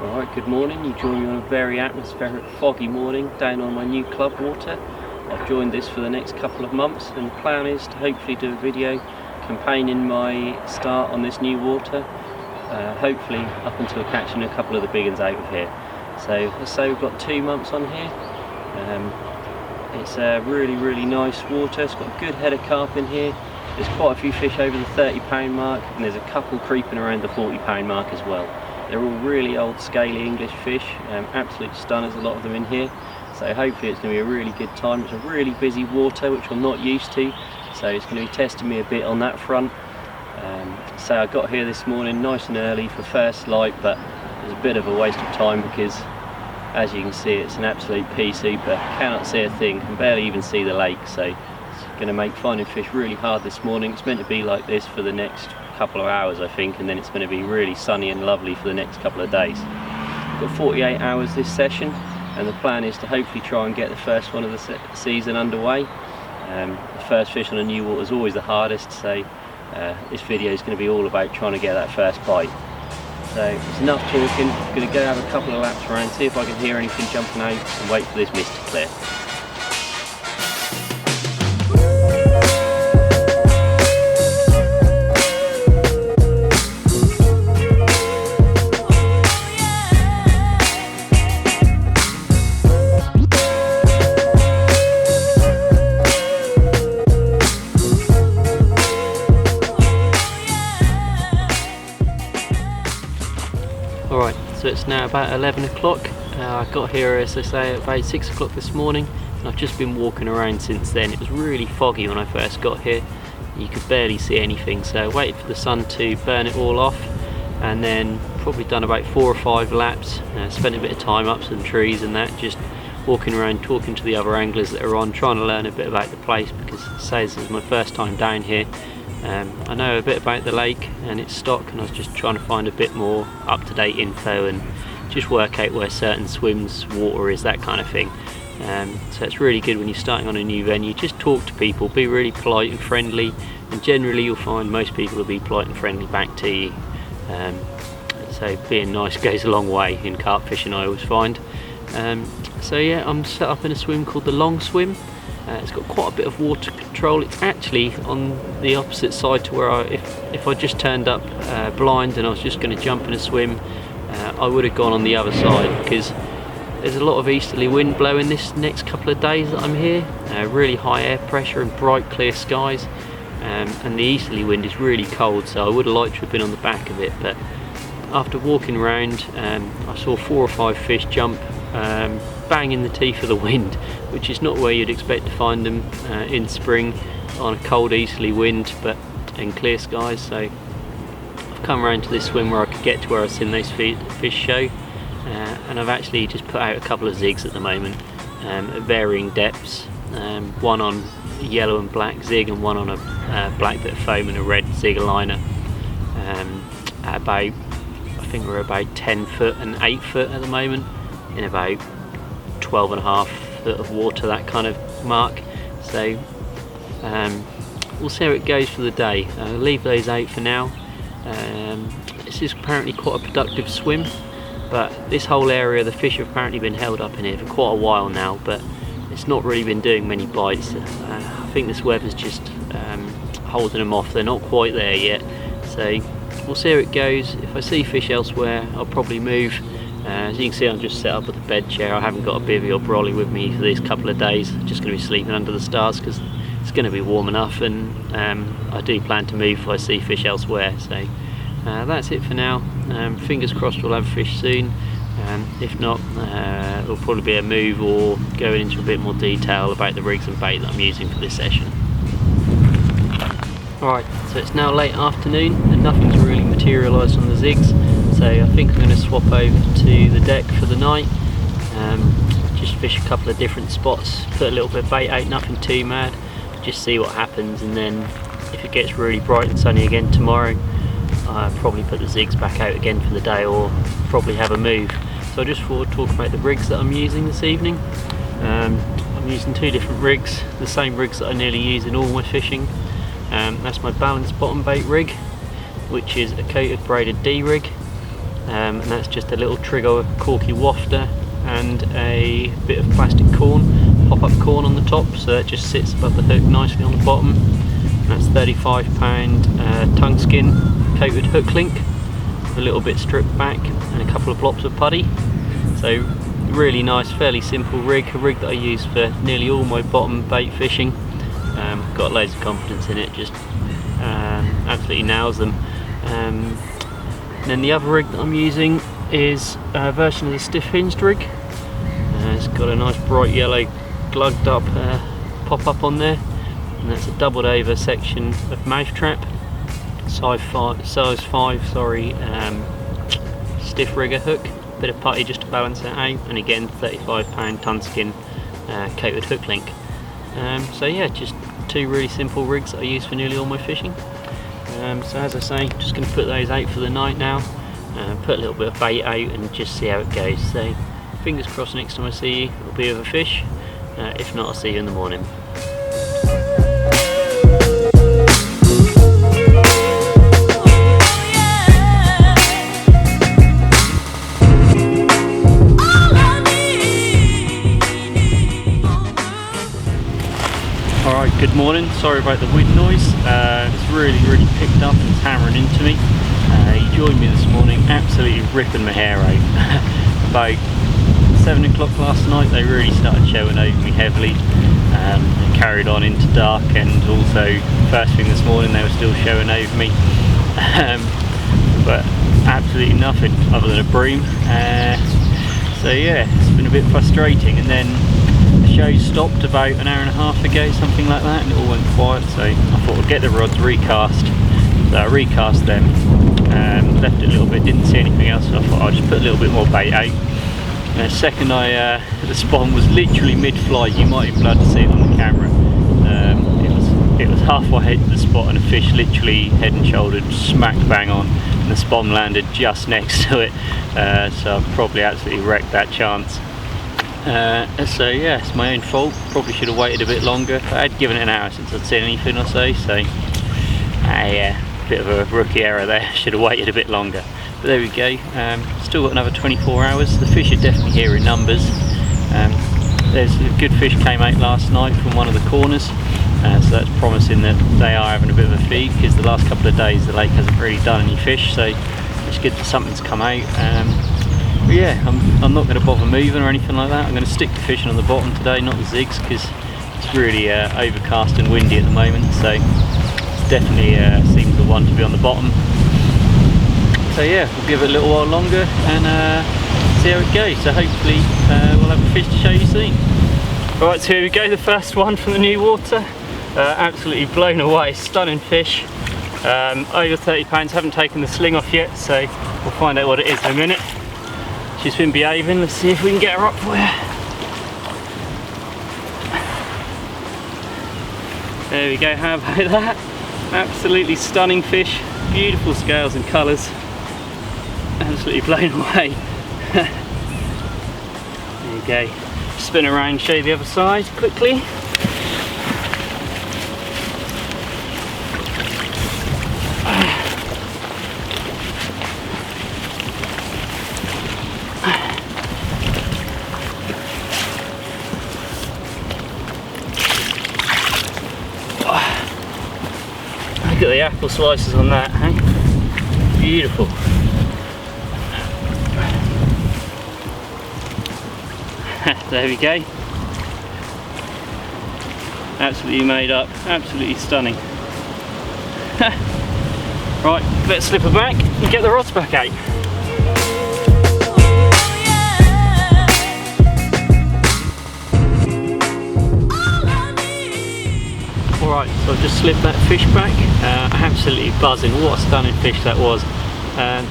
Alright, good morning. You join me on a very atmospheric foggy morning down on my new club water. I've joined this for the next couple of months, and the plan is to hopefully do a video campaigning my start on this new water, hopefully up until catching a couple of the big ones out of here. So let's say we've got 2 months on here. It's a really nice water. It's got a good head of carp in here. There's quite a few fish over the 30-pound mark, and there's a couple creeping around the 40-pound mark as well. They're all really old scaly English fish, absolute stunners, a lot of them in here. So hopefully it's going to be a really good time. It's a really busy water, which I'm not used to, so it's going to be testing me a bit on that front. So I got here this morning nice and early for first light, but it was a bit of a waste of time because, as you can see, it's an absolute pea super. Cannot see a thing, can barely even see the lake, so it's going to make finding fish really hard this morning. It's meant to be like this for the next couple of hours, I think, and then it's going to be really sunny and lovely for the next couple of days. I've got 48 hours this session, and the plan is to hopefully try and get the first one of the season underway. The first fish on a new water is always the hardest, so this video is going to be all about trying to get that first bite. So it's enough talking. I'm going to go have a couple of laps around, see if I can hear anything jumping out, and wait for this mist to clear. Alright, so it's now about 11 o'clock. I got here, as I say, at about 6 o'clock this morning, and I've just been walking around since then. It was really foggy when I first got here. You could barely see anything, so I waited for the sun to burn it all off, and then probably done about 4 or 5 laps. Spent a bit of time up some trees and that, just walking around talking to the other anglers that are on, trying to learn a bit about the place, because as I say, this is my first time down here. I know a bit about the lake and its stock, and I was just trying to find a bit more up-to-date info and just work out where certain swims, water is, that kind of thing. So it's really good when you're starting on a new venue. Just talk to people, be really polite and friendly, and generally you'll find most people will be polite and friendly back to you. So being nice goes a long way in carp fishing, I always find. So yeah, I'm set up in a swim called the Long Swim. It's got quite a bit of water control. It's actually on the opposite side to where if I just turned up blind and I was just going to jump in a swim, I would have gone on the other side, because there's a lot of easterly wind blowing this next couple of days that I'm here. Really high air pressure and bright clear skies, and the easterly wind is really cold, so I would have liked to have been on the back of it. But after walking around, I saw 4 or 5 fish jump bang in the teeth of the wind, which is not where you'd expect to find them in spring on a cold easterly wind, but in clear skies. So I've come around to this swim where I could get to where I've seen those fish show, and I've actually just put out a couple of zigs at the moment at varying depths, one on a yellow and black zig and one on a black bit of foam and a red zig liner, at about, I think we're about 10 foot and 8 foot at the moment, in about 12.5 foot of water, that kind of mark. So we'll see how it goes for the day. I'll leave those out for now. This is apparently quite a productive swim, but this whole area, the fish have apparently been held up in here for quite a while now, but it's not really been doing many bites. I think this weather's just holding them off. They're not quite there yet, so we'll see how it goes. If I see fish elsewhere, I'll probably move. As you can see, I'm just set up with a bed chair. I haven't got a bivvy or brolly with me for these couple of days. I'm just going to be sleeping under the stars because it's going to be warm enough, and I do plan to move if I see fish elsewhere. So that's it for now. Fingers crossed we'll have fish soon. If not, it'll probably be a move or going into a bit more detail about the rigs and bait that I'm using for this session. Alright, so it's now late afternoon and nothing's really materialised on the zigs, so I think I'm going to swap over to the deck for the night. Just fish a couple of different spots, put a little bit of bait out, nothing too mad, just see what happens, and then if it gets really bright and sunny again tomorrow, I'll probably put the zigs back out again for the day, or probably have a move. So I just thought I'd talk about the rigs that I'm using this evening. I'm using 2 different rigs, the same rigs that I nearly use in all my fishing. That's my balanced bottom bait rig, which is a coated braided D rig, and that's just a little trigger corky wafter and a bit of plastic corn, pop-up corn on the top, so that just sits above the hook nicely on the bottom. And that's £35 tongue skin coated hook link, a little bit stripped back and a couple of blobs of putty. So really nice, fairly simple rig, a rig that I use for nearly all my bottom bait fishing. Got loads of confidence in it, just absolutely nails them. And then the other rig that I'm using is a version of the stiff hinged rig. It's got a nice bright yellow glugged up pop-up on there, and that's a doubled over section of mouth trap, size 5 stiff rigger hook, bit of putty just to balance it out, and again £35 tongue skin coated hook link. So yeah, just two really simple rigs that I use for nearly all my fishing. So as I say, just going to put those out for the night now, put a little bit of bait out and just see how it goes. So fingers crossed next time I see you it'll be with a fish, if not I'll see you in the morning. Alright, good morning. Sorry about the wind noise. It's really picked up and it's hammering into me. You joined me this morning, absolutely ripping my hair out. About 7 o'clock last night they really started showing over me heavily. They carried on into dark, and also first thing this morning they were still showing over me. But absolutely nothing other than a broom. So yeah, it's been a bit frustrating, and then the show stopped about an hour and a half ago, something like that, and it all went quiet, so I thought I'd get the rods recast. So I recast them, left it a little bit, didn't see anything else, so I thought I'd just put a little bit more bait out. And the second the spawn was literally mid-flight, you might even be able to see it on the camera. It was halfway to the spot and a fish literally head and shouldered smack bang on, and the spawn landed just next to it, so I've probably absolutely wrecked that chance. So yeah, it's my own fault, probably should have waited a bit longer. I had given it an hour since I'd seen anything or so, yeah, bit of a rookie error there, should have waited a bit longer. But there we go, still got another 24 hours. The fish are definitely here in numbers. There's a good fish came out last night from one of the corners, so that's promising that they are having a bit of a feed, because the last couple of days the lake hasn't really done any fish, so it's good that something's come out. But yeah, I'm not going to bother moving or anything like that. I'm going to stick to fishing on the bottom today, not the zigs, because it's really overcast and windy at the moment, so it's definitely seems the one to be on the bottom. So yeah, we'll give it a little while longer and see how it goes. So hopefully we'll have a fish to show you soon. Alright, so here we go, the first one from the new water. Absolutely blown away, stunning fish. Over £30, haven't taken the sling off yet, so we'll find out what it is in a minute. She's been behaving, let's see if we can get her up for you. There we go, how about that? Absolutely stunning fish, beautiful scales and colours. Absolutely blown away. There you go. Spin around, show you the other side quickly. Look at the apple slices on that, eh? Beautiful. There we go. Absolutely made up, absolutely stunning. Right, let's slip her back and get the rods back out. Alright, so I've just slipped that fish back. Absolutely buzzing, what a stunning fish that was.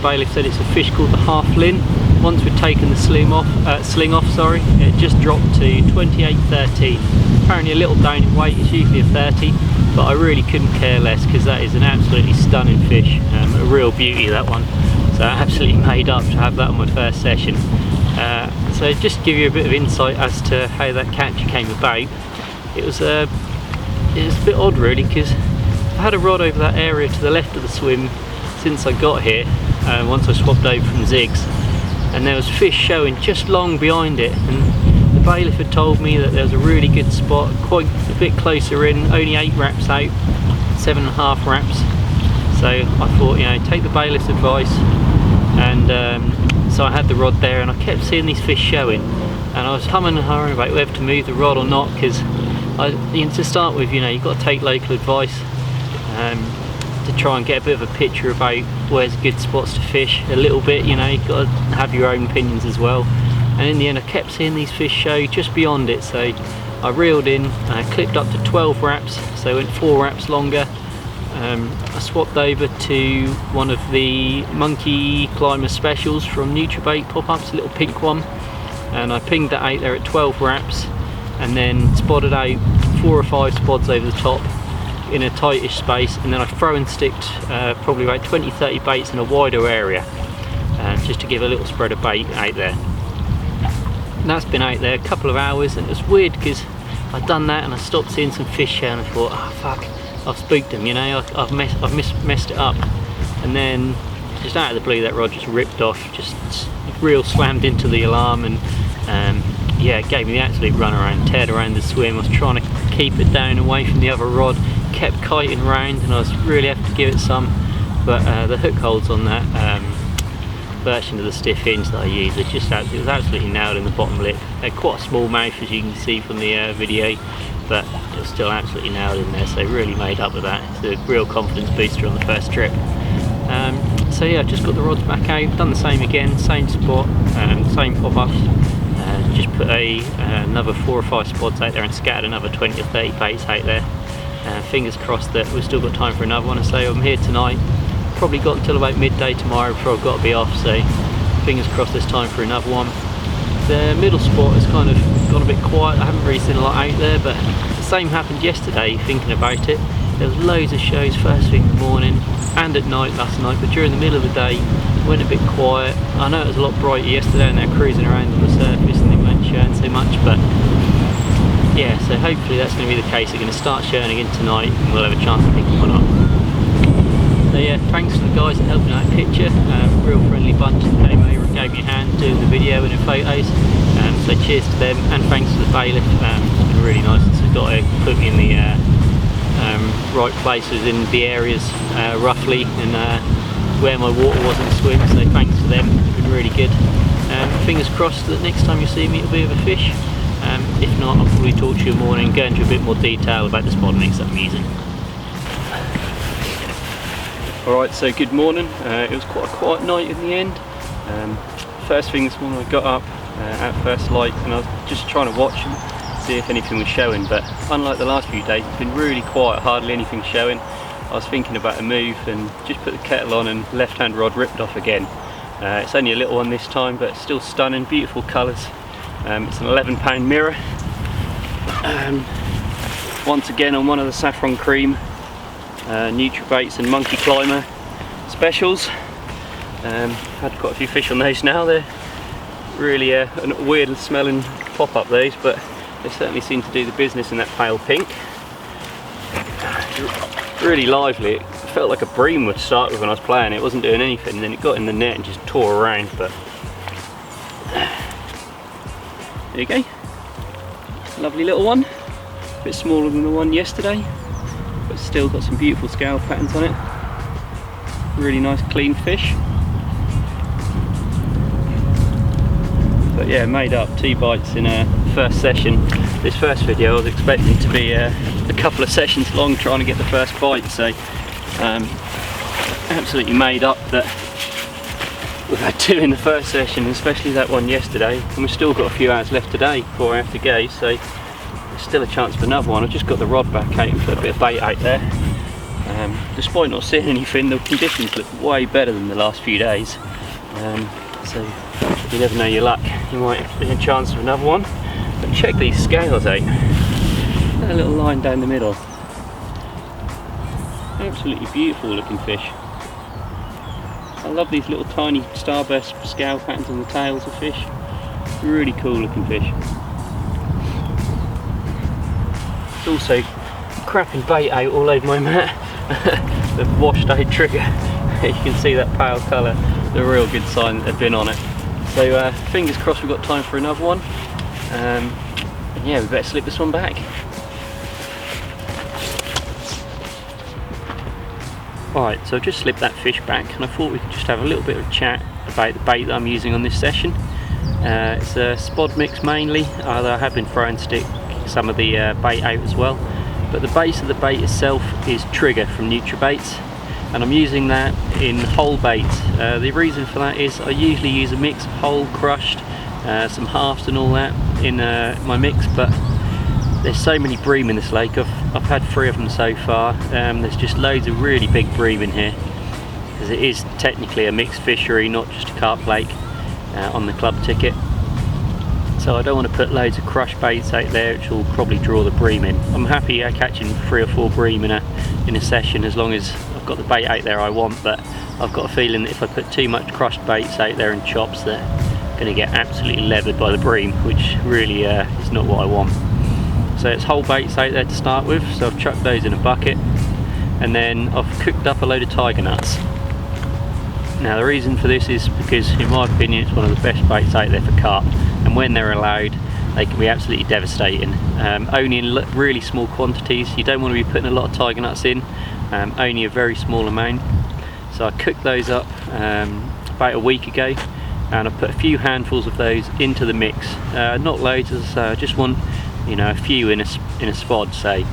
Bailiff said it's a fish called the half-lin. Once we'd taken the sling off, it just dropped to 28.13. Apparently a little down in weight, it's usually a 30, but I really couldn't care less because that is an absolutely stunning fish, a real beauty that one. So I absolutely made up to have that on my first session. So just to give you a bit of insight as to how that catch came about, it was a bit odd really, because I had a rod over that area to the left of the swim since I got here, once I swapped over from zigs, and there was fish showing just long behind it, and the bailiff had told me that there was a really good spot quite a bit closer in, only 8 wraps out, 7.5 wraps. So I thought, you know, take the bailiff's advice, and so I had the rod there, and I kept seeing these fish showing, and I was humming and hawing about whether to move the rod or not, because to start with, you know, you've got to take local advice to try and get a bit of a picture about where's good spots to fish a little bit. You know, you've got to have your own opinions as well. And in the end I kept seeing these fish show just beyond it, so I reeled in, I clipped up to 12 wraps, so I went 4 wraps longer. I swapped over to one of the monkey climber specials from NutriBait pop-ups, a little pink one, and I pinged that out there at 12 wraps, and then spotted out 4 or 5 spots over the top in a tightish space, and then I throw and sticked probably about 20-30 baits in a wider area, just to give a little spread of bait out there. And that's been out there a couple of hours, and it was weird because I'd done that and I stopped seeing some fish there, and I thought, oh fuck, I've spooked them, you know, I've messed it up. And then just out of the blue that rod just ripped off, just real slammed into the alarm, and yeah, it gave me the absolute run around, teared around the swim. I was trying to keep it down away from the other rod, kept kiting round, and I was really having to give it some, but the hook holds on that version of the stiff hinge that I use, it was absolutely nailed in the bottom lip. They're quite a small mouth, as you can see from the video, but it was still absolutely nailed in there, so really made up with that. It's a real confidence booster on the first trip. So yeah, just got the rods back out, done the same again, same spot, same pop-ups, just put another 4 or 5 spots out there and scattered another 20 or 30 baits out there. Fingers crossed that we've still got time for another one. I say I'm here tonight, probably got until about midday tomorrow before I've got to be off, so fingers crossed there's time for another one. The middle spot has kind of gone a bit quiet, I haven't really seen a lot out there, but the same happened yesterday, thinking about it. There was loads of shows first thing in the morning and at night last night, but during the middle of the day it went a bit quiet. I know it was a lot brighter yesterday and they're cruising around on the surface and they weren't showing so much, but yeah, so hopefully that's going to be the case. They're going to start showing again tonight and we'll have a chance to pick one up. So yeah, thanks to the guys that helped me out picture, real friendly bunch that came over and gave me a hand doing the video and the photos, so cheers to them, and thanks to the bailiff. It's been really nice, it's got to put me in the right places in the areas roughly, and where my water was in the swim, so thanks to them, it's been really good. Fingers crossed that next time you see me it'll be with a fish. If not, I'll probably talk to you in the morning and go into a bit more detail about the spot mix that I'm using. Alright, so good morning. It was quite a quiet night in the end. First thing this morning I got up at first light and I was just trying to watch and see if anything was showing, but unlike the last few days it's been really quiet, hardly anything showing. I was thinking about a move and just put the kettle on and left hand rod ripped off again. It's only a little one this time, but still stunning, beautiful colours. It's an 11-pound mirror. Once again on one of the saffron cream NutriBaits and monkey climber specials. Had quite a few fish on those now. They're really a weird smelling pop-up those, but they certainly seem to do the business in that pale pink. Really lively. It felt like a bream would start with when I was playing. It wasn't doing anything, and then it got in the net and just tore around, but there you go. Lovely little one. A bit smaller than the one yesterday, but still got some beautiful scale patterns on it. Really nice clean fish. But yeah, made up 2 bites in a first session. This first video I was expecting to be a couple of sessions long trying to get the first bite, so absolutely made up that we've had 2 in the first session, especially that one yesterday, and we've still got a few hours left today before I have to go, so there's still a chance for another one. I've just got the rod back out and put a bit of bait out there. Despite not seeing anything, the conditions look way better than the last few days, so you never know your luck, you might have a chance for another one. But check these scales out, that little line down the middle, absolutely beautiful looking fish. I love these little tiny starburst scale patterns on the tails of fish, really cool looking fish. It's also crapping bait out all over my mat. The washed out trigger. You can see that pale colour, the real good sign that they've been on it. So fingers crossed we've got time for another one. And yeah, we better slip this one back. Right, so I've just slipped that fish back, and I thought we could just have a little bit of a chat about the bait that I'm using on this session. It's a spod mix mainly, although I have been throwing some of the bait out as well. But the base of the bait itself is Trigger from NutriBaits, and I'm using that in whole bait. The reason for that is I usually use a mix of whole, crushed, some halves and all that in my mix, but there's so many bream in this lake. I've had 3 of them so far. There's just loads of really big bream in here, because it is technically a mixed fishery, not just a carp lake on the club ticket. So I don't want to put loads of crushed baits out there, which will probably draw the bream in. I'm happy catching 3 or 4 bream in a session, as long as I've got the bait out there I want, but I've got a feeling that if I put too much crushed baits out there and chops, they're going to get absolutely levered by the bream, which really is not what I want. So it's whole baits out there to start with, so I've chucked those in a bucket, and then I've cooked up a load of tiger nuts. Now the reason for this is because, in my opinion, it's one of the best baits out there for carp, and when they're allowed they can be absolutely devastating. Only in really small quantities. You don't want to be putting a lot of tiger nuts in, only a very small amount. So I cooked those up about a week ago, and I put a few handfuls of those into the mix. Not loads, as I say, I just want, you know, a few in a spod, say.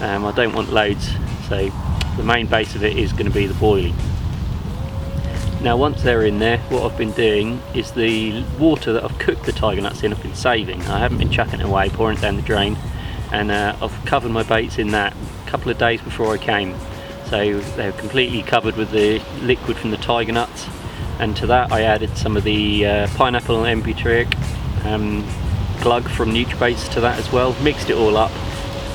I don't want loads, so the main base of it is going to be the boilie. Now once they're in there, what I've been doing is the water that I've cooked the tiger nuts in, I've been saving. I haven't been chucking it away, pouring it down the drain, and I've covered my baits in that a couple of days before I came. So they're completely covered with the liquid from the tiger nuts, and to that I added some of the pineapple and empiric glug from NutriBaits to that as well. Mixed it all up,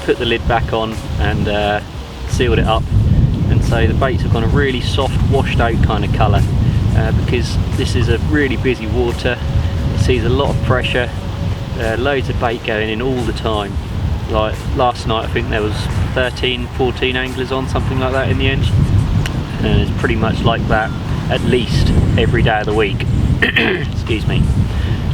put the lid back on, and sealed it up. And so the baits have got a really soft, washed out kind of colour, because this is a really busy water. It sees a lot of pressure, loads of bait going in all the time. Like last night I think there was 13, 14 anglers on, something like that in the end, and it's pretty much like that at least every day of the week. Excuse me.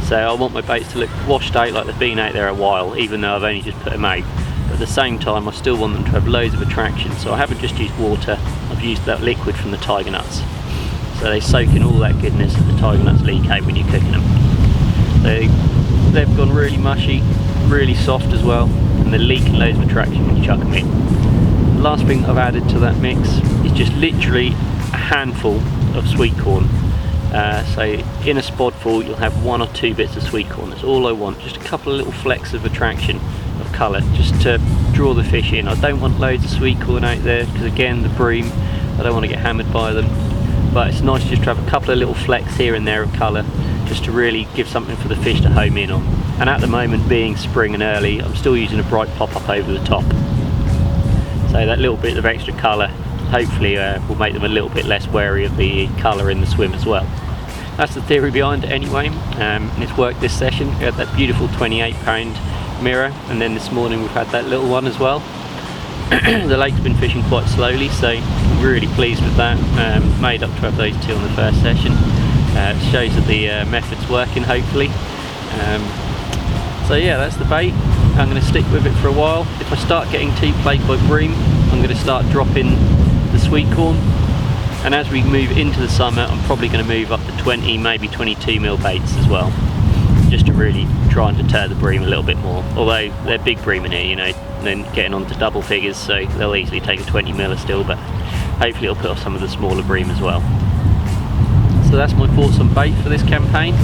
So I want my baits to look washed out, like they've been out there a while, even though I've only just put them out. But at the same time I still want them to have loads of attraction, so I haven't just used water, I've used that liquid from the tiger nuts. So they soak in all that goodness that the tiger nuts leak out when you're cooking them. They've gone really mushy, really soft as well, and they're leaking loads of attraction when you chuck them in. The last thing I've added to that mix is just literally a handful of sweet corn. So in a spod full you'll have 1 or 2 bits of sweet corn. That's all I want, just a couple of little flecks of attraction of colour, just to draw the fish in. I don't want loads of sweet corn out there, because again the bream, I don't want to get hammered by them, but it's nice just to have a couple of little flecks here and there of colour, just to really give something for the fish to home in on. And at the moment, being spring and early, I'm still using a bright pop-up over the top, so that little bit of extra colour hopefully will make them a little bit less wary of the colour in the swim as well. That's the theory behind it anyway, and it's worked this session. We had that beautiful 28-pound mirror, and then this morning we've had that little one as well. The lake's been fishing quite slowly, so I'm really pleased with that. Made up to have those 2 on the first session. It shows that the method's working, hopefully. So yeah, that's the bait. I'm going to stick with it for a while. If I start getting too plagued by bream, I'm going to start dropping the sweet corn, and as we move into the summer I'm probably going to move up to 20, maybe 22 mil baits as well, just to really try and deter the bream a little bit more. Although they're big bream in here, you know, then getting on to double figures, so they'll easily take a 20 miller still, but hopefully it'll put off some of the smaller bream as well. So that's my thoughts on bait for this campaign,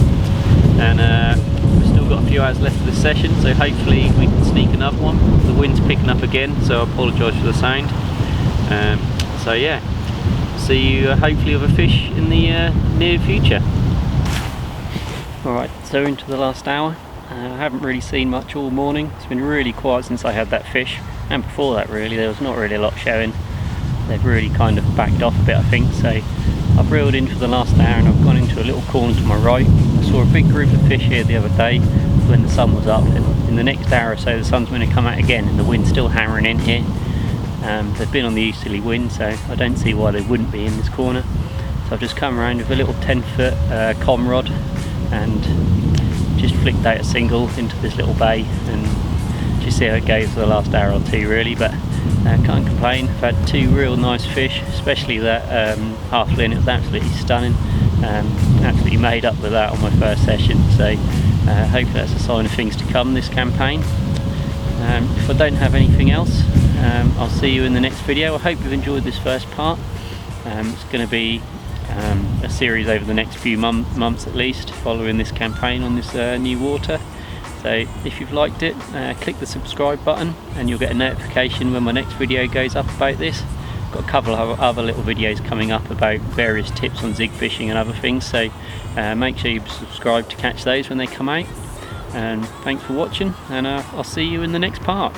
and we've still got a few hours left of this session, so hopefully we can sneak another one. The wind's picking up again, so I apologise for the sound. So yeah, see you hopefully with a fish in the near future. Alright, so into the last hour. I haven't really seen much all morning. It's been really quiet since I had that fish, and before that really there was not really a lot showing. They've really kind of backed off a bit, I think, so I've reeled in for the last hour and I've gone into a little corner to my right. I saw a big group of fish here the other day when the sun was up, and in the next hour or so the sun's going to come out again and the wind's still hammering in here. They've been on the easterly wind, so I don't see why they wouldn't be in this corner. So I've just come around with a little 10-foot com rod and just flicked out a single into this little bay and just see how it goes for the last hour or two really, but can't complain. I've had two real nice fish, especially that halfling. It was absolutely stunning. Absolutely made up with that on my first session, so hopefully that's a sign of things to come this campaign. If I don't have anything else, I'll see you in the next video. I hope you've enjoyed this first part. It's going to be a series over the next few months at least, following this campaign on this new water. So if you've liked it, click the subscribe button and you'll get a notification when my next video goes up about this. Got a couple of other little videos coming up about various tips on zig fishing and other things, so make sure you subscribe to catch those when they come out. And thanks for watching, and I'll see you in the next part.